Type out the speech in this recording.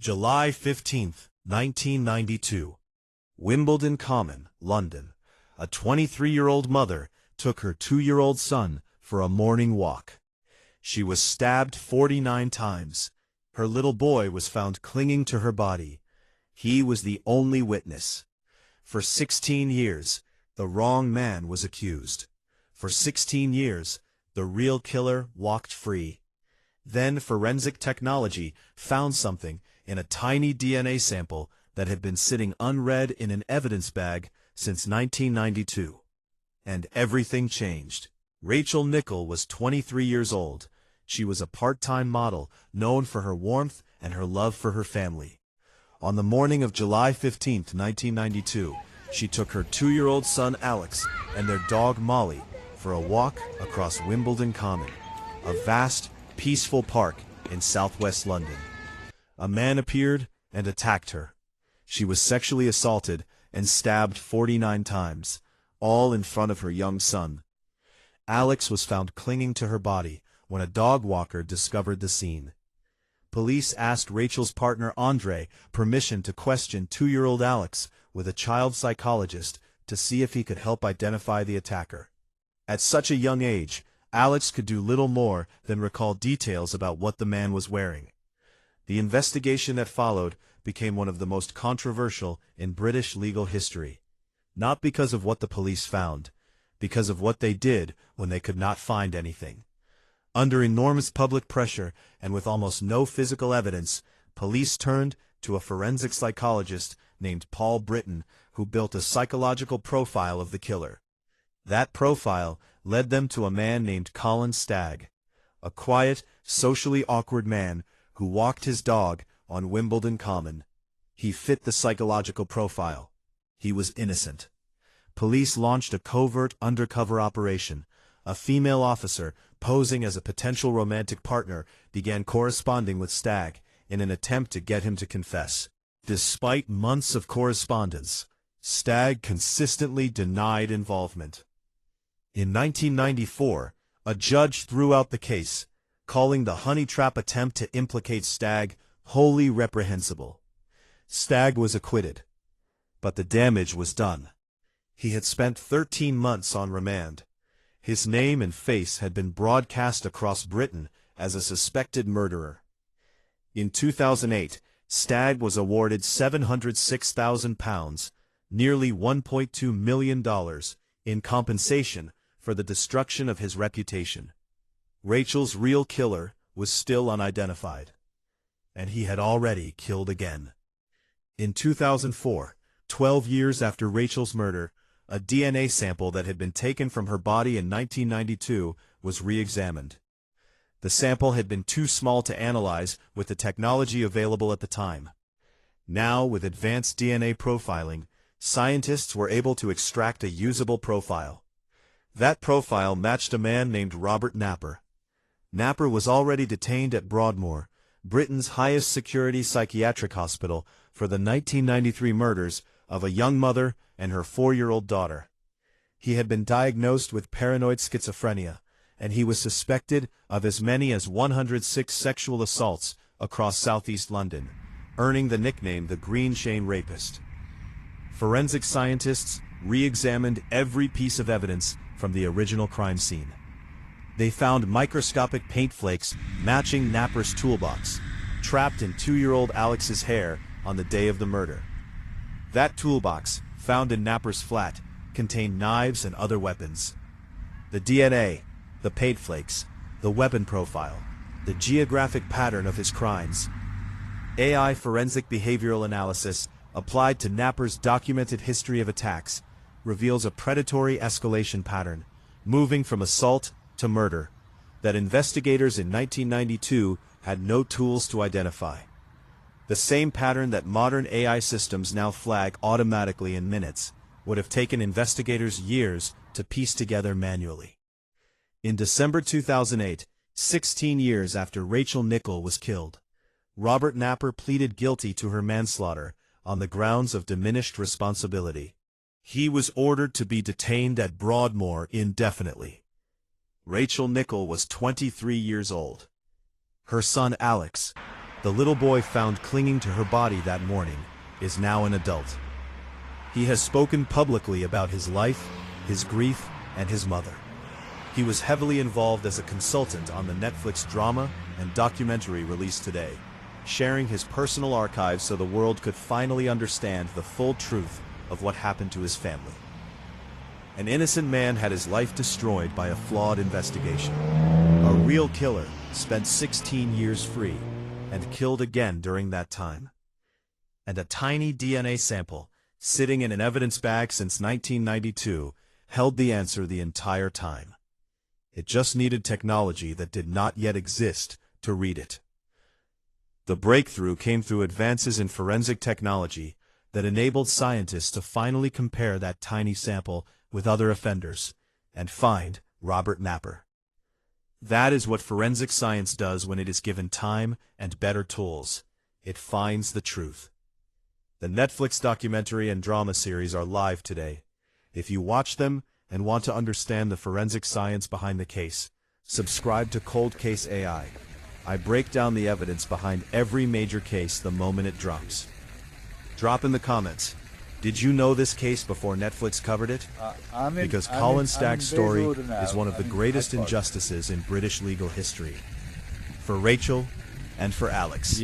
July 15, 1992. Wimbledon Common, London. A 23-year-old mother took her 2-year-old son for a morning walk. She was stabbed 49 times. Her little boy was found clinging to her body. He was the only witness. For 16 years, the wrong man was accused. For 16 years, the real killer walked free. Then forensic technology found something in a tiny DNA sample that had been sitting unread in an evidence bag since 1992. And everything changed. Rachel Nickell was 23 years old. She was a part-time model, known for her warmth and her love for her family. On the morning of July 15, 1992, she took her 2-year-old son Alex and their dog Molly for a walk across Wimbledon Common, a vast, peaceful park in southwest London. A man appeared and attacked her. She was sexually assaulted and stabbed 49 times, all in front of her young son. Alex was found clinging to her body when a dog walker discovered the scene. Police asked Rachel's partner Andre permission to question 2-year-old Alex with a child psychologist to see if he could help identify the attacker. At such a young age, Alex could do little more than recall details about what the man was wearing. The investigation that followed became one of the most controversial in British legal history. Not because of what the police found, because of what they did when they could not find anything. Under enormous public pressure and with almost no physical evidence, police turned to a forensic psychologist named Paul Britton, who built a psychological profile of the killer. That profile led them to a man named Colin Stagg, a quiet, socially awkward man who walked his dog on Wimbledon Common. He fit the psychological profile. He was innocent. Police launched a covert undercover operation. A female officer, posing as a potential romantic partner, began corresponding with Stagg in an attempt to get him to confess. Despite months of correspondence, Stagg consistently denied involvement. In 1994, a judge threw out the case, calling the honeytrap attempt to implicate Stagg wholly reprehensible. Stagg was acquitted, but the damage was done. He had spent 13 months on remand. His name and face had been broadcast across Britain as a suspected murderer. In 2008, Stagg was awarded £706,000, nearly $1.2 million, in compensation for the destruction of his reputation. Rachel's real killer was still unidentified, and he had already killed again. In 2004, 12 years after Rachel's murder, a DNA sample that had been taken from her body in 1992 was re-examined. The sample had been too small to analyze with the technology available at the time. Now, with advanced DNA profiling, scientists were able to extract a usable profile. That profile matched a man named Robert Napper. Napper was already detained at Broadmoor, Britain's highest security psychiatric hospital, for the 1993 murders of a young mother and her 4-year-old daughter. He had been diagnosed with paranoid schizophrenia, and he was suspected of as many as 106 sexual assaults across southeast London, earning the nickname the Green Chain Rapist. Forensic scientists re-examined every piece of evidence from the original crime scene. They found microscopic paint flakes matching Napper's toolbox, trapped in 2-year-old Alex's hair on the day of the murder. That toolbox, found in Napper's flat, contained knives and other weapons. The DNA, the paint flakes, the weapon profile, the geographic pattern of his crimes. AI forensic behavioral analysis, applied to Napper's documented history of attacks, reveals a predatory escalation pattern, moving from assault to murder, that investigators in 1992 had no tools to identify. The same pattern that modern AI systems now flag automatically in minutes would have taken investigators years to piece together manually. In December 2008, 16 years after Rachel Nickell was killed, Robert Napper pleaded guilty to her manslaughter on the grounds of diminished responsibility. He was ordered to be detained at Broadmoor indefinitely. Rachel Nickell was 23 years old. Her son Alex, The little boy found clinging to her body that morning is now an adult. He has spoken publicly about his life, his grief, and his mother. He was heavily involved as a consultant on the Netflix drama and documentary released today, sharing his personal archives so the world could finally understand the full truth of what happened to his family. An innocent man had his life destroyed by a flawed investigation. A real killer spent 16 years free and killed again during that time. And a tiny DNA sample, sitting in an evidence bag since 1992, held the answer the entire time. It just needed technology that did not yet exist to read it. The breakthrough came through advances in forensic technology that enabled scientists to finally compare that tiny sample with other offenders and find Robert Napper. That is what forensic science does when it is given time and better tools. It finds the truth. The Netflix documentary and drama series are live today. If you watch them and want to understand the forensic science behind the case, subscribe to Cold Case AI. I break down the evidence behind every major case the moment it drops. Drop in the comments. Did you know this case before Netflix covered it? Because Colin Stack's story is one of the greatest injustices in British legal history. For Rachel and for Alex.